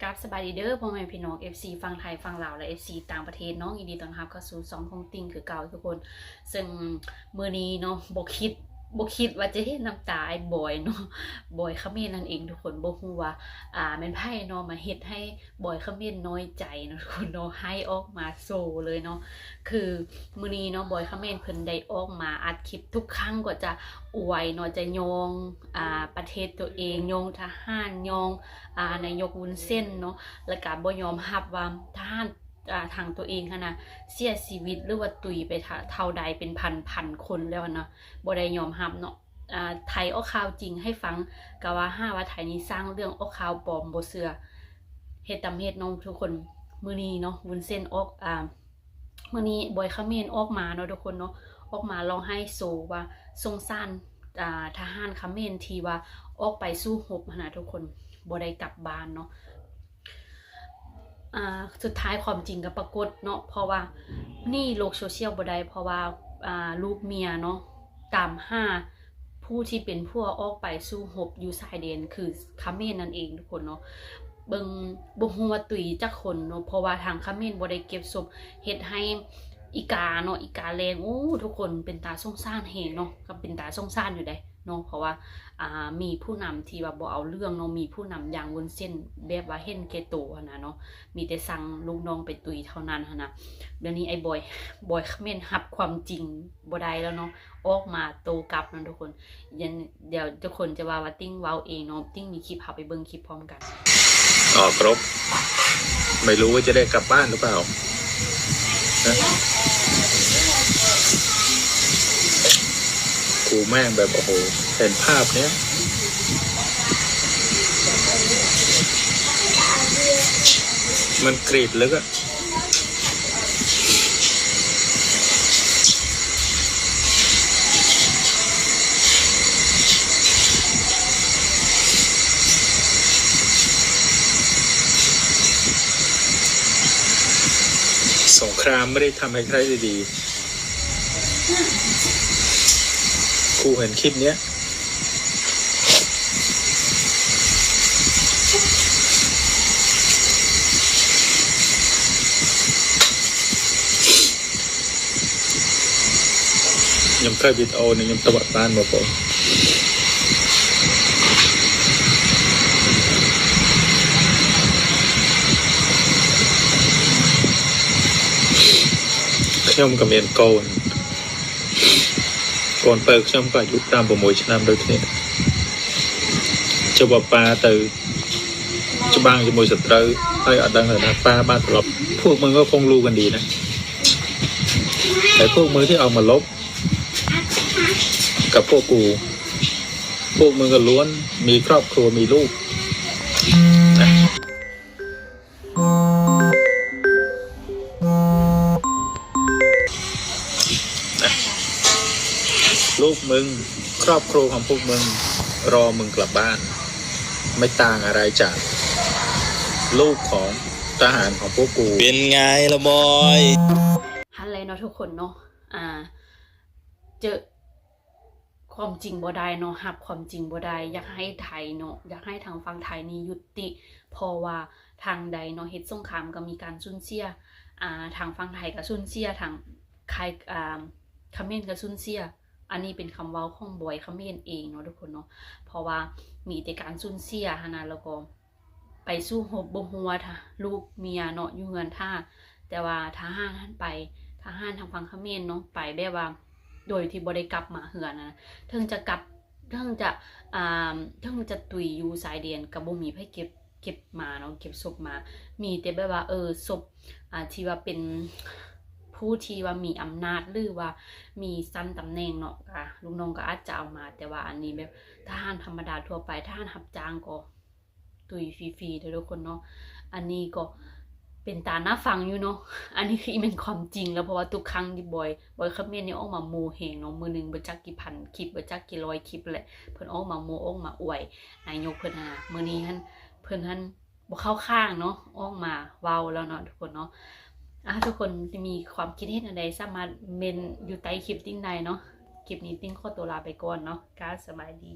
กับสบายดีเด้อพ่อแม่พี่น้อง FC ฟังไทยฟังลาวและ FC ต่างประเทศน้องยินดีต้อนรับเข้าสู่2ของติ่งคือเก่าทุกคนซึ่งมื้อนี้เนาะบ่คิดว่าจะเห็นน้ำตาไอ้บอยเนาะบอยเขมรนั่นเองทุกคนบ่ฮู้ว่าแม่นไผเนาะมาเฮ็ดให้บอยเขมรน้อยใจเนาะทุกคนเนาะให้ออกมาโซเลยเนาะคือมื้อนี้เนาะบอยเขมรเพิ่นได้ออกมาอัดคลิปทุกครั้งก็จะอวยเนาะจะโยงประเทศตัวเองโยงทหารโยงนายกวุ้นเส้นเนาะแล้วก็บ่ยอมรับว่าทหารทางตัวเองนะเสียชีวิตหรือว่าตุยไปเท่าใดเป็นพันคนแล้วนะบ่ได้ยอมรับเนาะไทยเอาข่าวจริงให้ฟังก็ว่าว่าไทยนี้สร้างเรื่องเอาข่าวปลอมบ่เชื่อเฮ็ดตามเฮ็ดน้องทุกคนมื้อนี้เนาะวุ้นเส้นออกมื้อนี้บอยเขมรออกมาเนาะทุกคนเนาะออกมาร้องไห้โซว่าสงสารทหารเขมรที่ว่าออกไปสู้รบนะทุกคนบ่ได้กลับบ้านเนาะสุดท้ายความจริงก็ปรากฏเนาะเพราะว่านี่โลกโซเชียลบ่ได้เพราะว่าลูกเมียเนาะตามหาผู้ที่เป็นผู้ออกไปสู้รบอยู่ชายแดนคือเขมรนั่นเองทุกคนเนาะเบิ่งบ่ฮู้ว่าตุยจักคนเนาะเพราะว่าทางเขมรบ่ได้เก็บศพเฮ็ดให้อีกาเนาะอีกาแรงทุกคนเป็นตาสงสารแฮงเนาะก็เป็นตาสงสารอยู่ได้เนาะเพราะว่ามีผู้นำที่ว่าบ่เอาเรื่องเนาะมีผู้นำอย่างวุ้นเส้นแบบว่าเห็นแก่ตัวนะเนาะมีแต่สั่งลูกน้องไปตุยเท่านั้นนะเดี๋ยวนี้ไอ้บอยเขมรรับความจริงบ่ได้แล้วเนาะออกมาโตกลับนะทุกคนเดี๋ยวทุกคนจะว่าติ้งเว้าเองเนาะติ้งมีคลิปพาไปเบิ่งคลิปพร้อมกันครบไม่รู้ว่าจะได้กลับบ้านหรือเปล่ากูแม่งแบบโอ้โหเห็นภาพเนี้ยมันกรีดลึกอะสงครามไม่ได้ทำให้ใครได้ดีครูเห็นคลิปเนี้ยยังเคยวิดีโอเนี่ยยังตวัดบ้านมาผมខ្ញុំក៏មានកូនបើខ្ញុំក៏អាយុ56ឆ្នាំដូចគ្នាចុះប៉ាទៅច្បាំងជាមួយសត្រូវហើយអត់ដឹងថាប៉ាបានត្រឡប់พวกมึงก็คงรู้กันดีนะแต่พวกมึงที่เอามาลบกับพวกกูพวกมึงก็ล้วนมีครอบครัวมีลูกนะลูกมึงครอบครัวของพวกมึงรอมึงกลับบ้านไม่ต่างอะไรจากลูกของทหารของพวกกูเป็นไงละบอยฮันเลยเนาะทุกคนเนาะเจอความจริงบ่ได้เนาะรับความจริงบ่ได้อยากให้ไทยเนาะอยากให้ทางฝั่งไทยนี่ยุติเพราะว่าทางใดเนาะเฮ็ดสงครามก็มีการสูญเสียทางฝั่งไทยก็สูญเสียทางเขมรก็สูญเสียอันนี้เป็นคำเว้าของบอยเขมรเองเนาะทุกคนเนาะเพราะว่ามีแต่การสูญเสียนะแล้วก็ไปสู้รบบ่ฮู้ว่าลูกเมียเนาะอยู่เฮือนท่าแต่ว่าทหารท่านไปทหารทางฝั่งเขมรเนาะไปแบบว่าโดยที่บ่ได้กลับมาเฮือนนะถึงจะกลับถึงจะตุยอยู่สายแดนก็บ่มีไผเก็บมาเนาะเก็บศพมามีแต่แบบว่าศพที่ว่าเป็นผู้ที่ว่ามีอำนาจหรือว่ามีสั้นตำแหน่งเนาะลูกน้องก็อาจจะเอามาแต่ว่าอันนี้แบบทหารธรรมดาทั่วไปทหารรับจ้างก็ตุยฟรีๆทุกคนเนาะอันนี้ก็เป็นตาหน้าฟังอยู่เนาะอันนี้คือเป็นความจริงแล้วเพราะว่าทุกครั้งที่บอยเขมรนี่ออกมาโมเฮงเนาะมื้อนึงบ่จักกี่พันคลิปบ่จักกี่ร้อยคลิปแหละเพิ่นออกมาโมออกมาอวยนายกเพิ่นมื้อนี้เพิ่นบ่เข้าข้างเนาะออกมาเว้าแล้วเนาะทุกคนเนาะทุกคนมีความคิดเห็นอะไรสามารถเมนอยู่ใต้คลิปติ้งได้เนาะคลิปนี้ติ้งขอตัวลาไปก่อนเนาะสบายดี